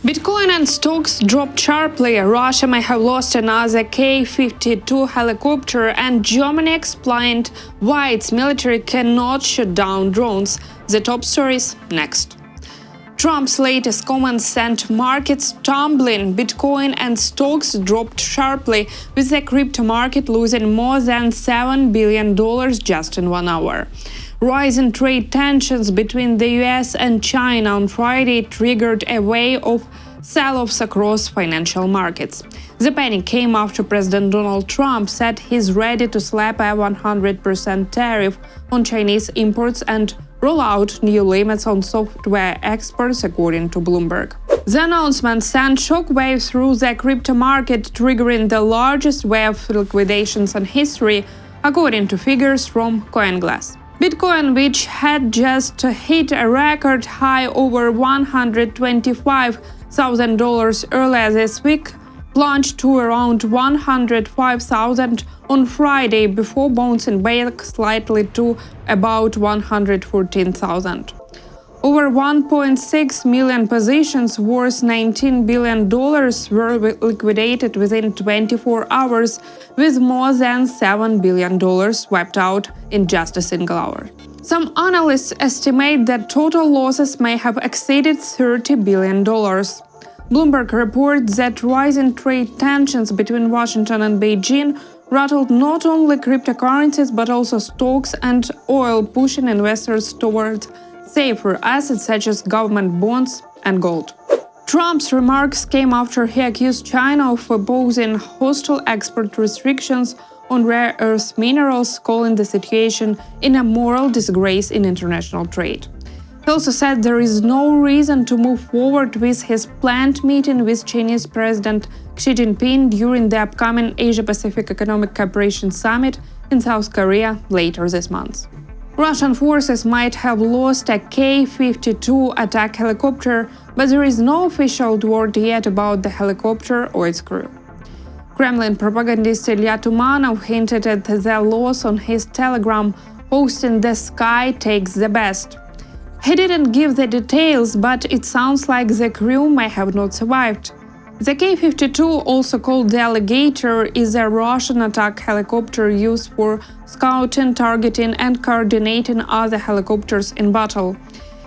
Bitcoin and stocks dropped sharply. Russia may have lost another K-52 helicopter, and Germany explained why its military cannot shoot down drones. The top stories next. Trump's latest comments sent markets tumbling. Bitcoin and stocks dropped sharply, with the crypto market losing more than $7 billion just in 1 hour. Rising trade tensions between the US and China on Friday triggered a wave of sell-offs across financial markets. The panic came after President Donald Trump said he's ready to slap a 100% tariff on Chinese imports and roll out new limits on software exports, according to Bloomberg. The announcement sent shockwaves through the crypto market, triggering the largest wave of liquidations in history, according to figures from CoinGlass. Bitcoin, which had just hit a record high over $125,000 earlier this week, plunged to around $105,000 on Friday before bouncing back slightly to about $114,000. Over 1.6 million positions worth $19 billion were liquidated within 24 hours, with more than $7 billion wiped out in just a single hour. Some analysts estimate that total losses may have exceeded $30 billion. Bloomberg reports that rising trade tensions between Washington and Beijing rattled not only cryptocurrencies but also stocks and oil, pushing investors towards safer assets such as government bonds and gold. Trump's remarks came after he accused China of imposing hostile export restrictions on rare earth minerals, calling the situation in a moral disgrace in international trade. He also said there is no reason to move forward with his planned meeting with Chinese President Xi Jinping during the upcoming Asia-Pacific Economic Cooperation Summit in South Korea later this month. Russian forces might have lost a K-52 attack helicopter, but there is no official word yet about the helicopter or its crew. Kremlin propagandist Ilya Tumanov hinted at the loss on his Telegram, posting "The sky takes the best." He didn't give the details, but it sounds like the crew may have not survived. The K-52, also called the Alligator, is a Russian attack helicopter used for scouting, targeting, and coordinating other helicopters in battle.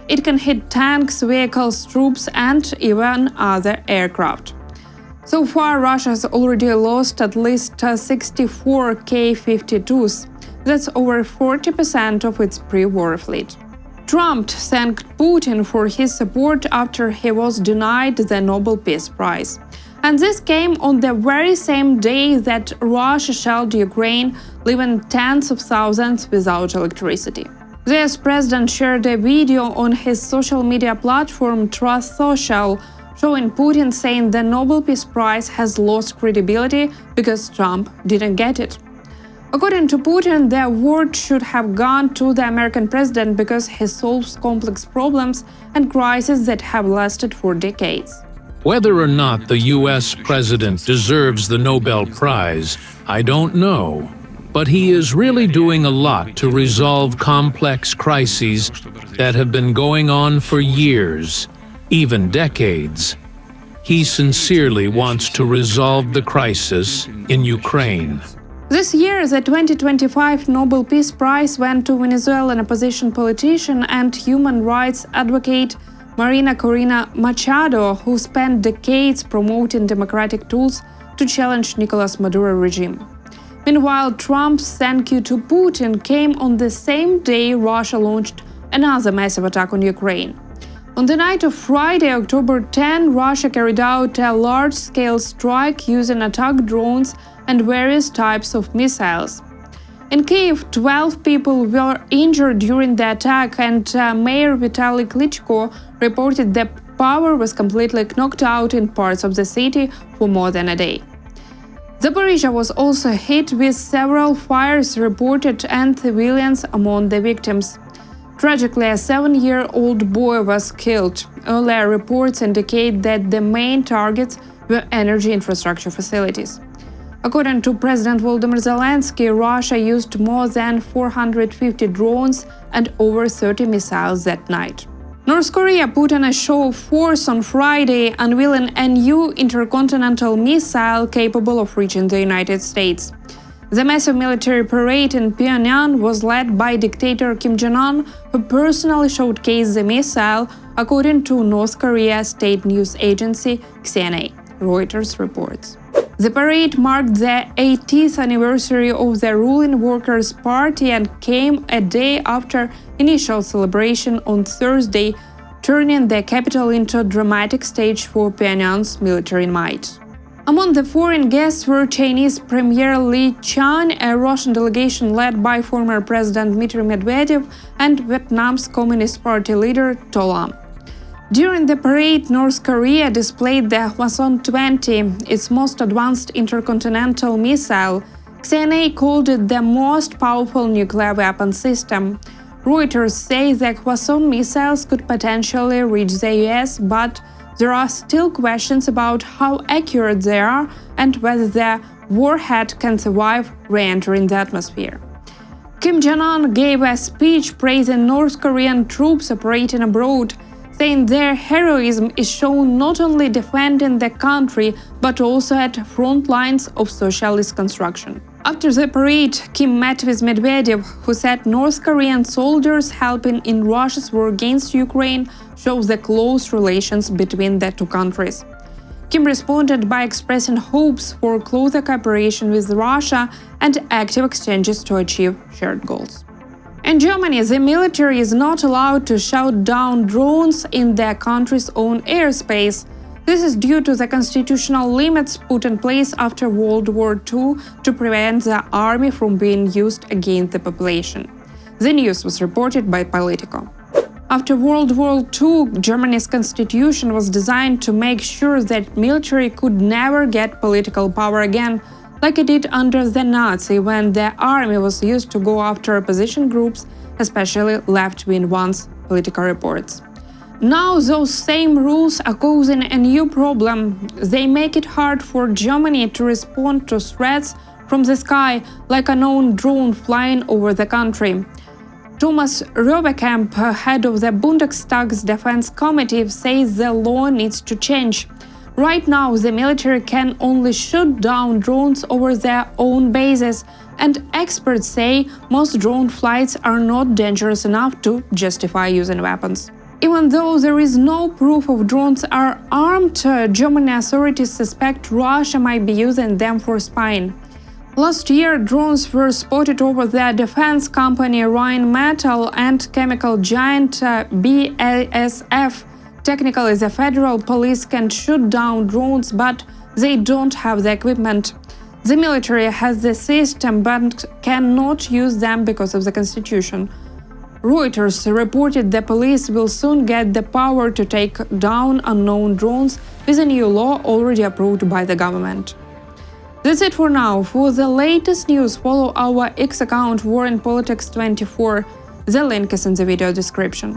It can hit tanks, vehicles, troops, and even other aircraft. So far, Russia has already lost at least 64 K-52s. That's over 40% of its pre-war fleet. Trump thanked Putin for his support after he was denied the Nobel Peace Prize. And this came on the very same day that Russia shelled Ukraine, leaving tens of thousands without electricity. The US president shared a video on his social media platform Truth Social, showing Putin saying the Nobel Peace Prize has lost credibility because Trump didn't get it. According to Putin, the award should have gone to the American president because he solves complex problems and crises that have lasted for decades. Whether or not the U.S. president deserves the Nobel Prize, I don't know. But he is really doing a lot to resolve complex crises that have been going on for years, even decades. He sincerely wants to resolve the crisis in Ukraine. This year, the 2025 Nobel Peace Prize went to Venezuelan opposition politician and human rights advocate Marina Corina Machado, who spent decades promoting democratic tools to challenge Nicolas Maduro regime. Meanwhile, Trump's thank you to Putin came on the same day Russia launched another massive attack on Ukraine. On the night of Friday, October 10, Russia carried out a large-scale strike using attack drones and various types of missiles. In Kyiv, 12 people were injured during the attack, and Mayor Vitaly Klitschko reported that power was completely knocked out in parts of the city for more than a day. Zaporizhzhia was also hit with several fires reported and civilians among the victims. Tragically, a 7-year-old boy was killed. Earlier reports indicate that the main targets were energy infrastructure facilities. According to President Volodymyr Zelensky, Russia used more than 450 drones and over 30 missiles that night. North Korea put on a show of force on Friday, unveiling a new intercontinental missile capable of reaching the United States. The massive military parade in Pyongyang was led by dictator Kim Jong-un, who personally showcased the missile, according to North Korea's state news agency KCNA, Reuters reports. The parade marked the 80th anniversary of the ruling Workers' Party and came a day after initial celebration on Thursday, turning the capital into a dramatic stage for Pyongyang's military might. Among the foreign guests were Chinese Premier Li Qiang, a Russian delegation led by former President Dmitry Medvedev, and Vietnam's Communist Party leader To Lam. During the parade, North Korea displayed the Hwasong-20, its most advanced intercontinental missile. KCNA called it the most powerful nuclear weapon system. Reuters say the Hwasong missiles could potentially reach the US, but there are still questions about how accurate they are and whether the warhead can survive re-entering the atmosphere. Kim Jong-un gave a speech praising North Korean troops operating abroad, saying their heroism is shown not only defending the country but also at front lines of socialist construction. After the parade, Kim met with Medvedev, who said North Korean soldiers helping in Russia's war against Ukraine shows the close relations between the two countries. Kim responded by expressing hopes for closer cooperation with Russia and active exchanges to achieve shared goals. In Germany, the military is not allowed to shoot down drones in their country's own airspace. This is due to the constitutional limits put in place after World War II to prevent the army from being used against the population. The news was reported by Politico. After World War II, Germany's constitution was designed to make sure that military could never get political power again, like it did under the Nazi when the army was used to go after opposition groups, especially left-wing ones, Politico reports. Now those same rules are causing a new problem. They make it hard for Germany to respond to threats from the sky, like a known drone flying over the country. Thomas Röbekamp, head of the Bundestag's Defense Committee, says the law needs to change. Right now, the military can only shoot down drones over their own bases, and experts say most drone flights are not dangerous enough to justify using weapons. Even though there is no proof of drones are armed, German authorities suspect Russia might be using them for spying. Last year, drones were spotted over the defense company Rheinmetall and chemical giant BASF. Technically, the federal police can shoot down drones, but they don't have the equipment. The military has the system but cannot use them because of the constitution. Reuters reported the police will soon get the power to take down unknown drones with a new law already approved by the government. That's it for now. For the latest news, follow our X account War and Politics 24. The link is in the video description.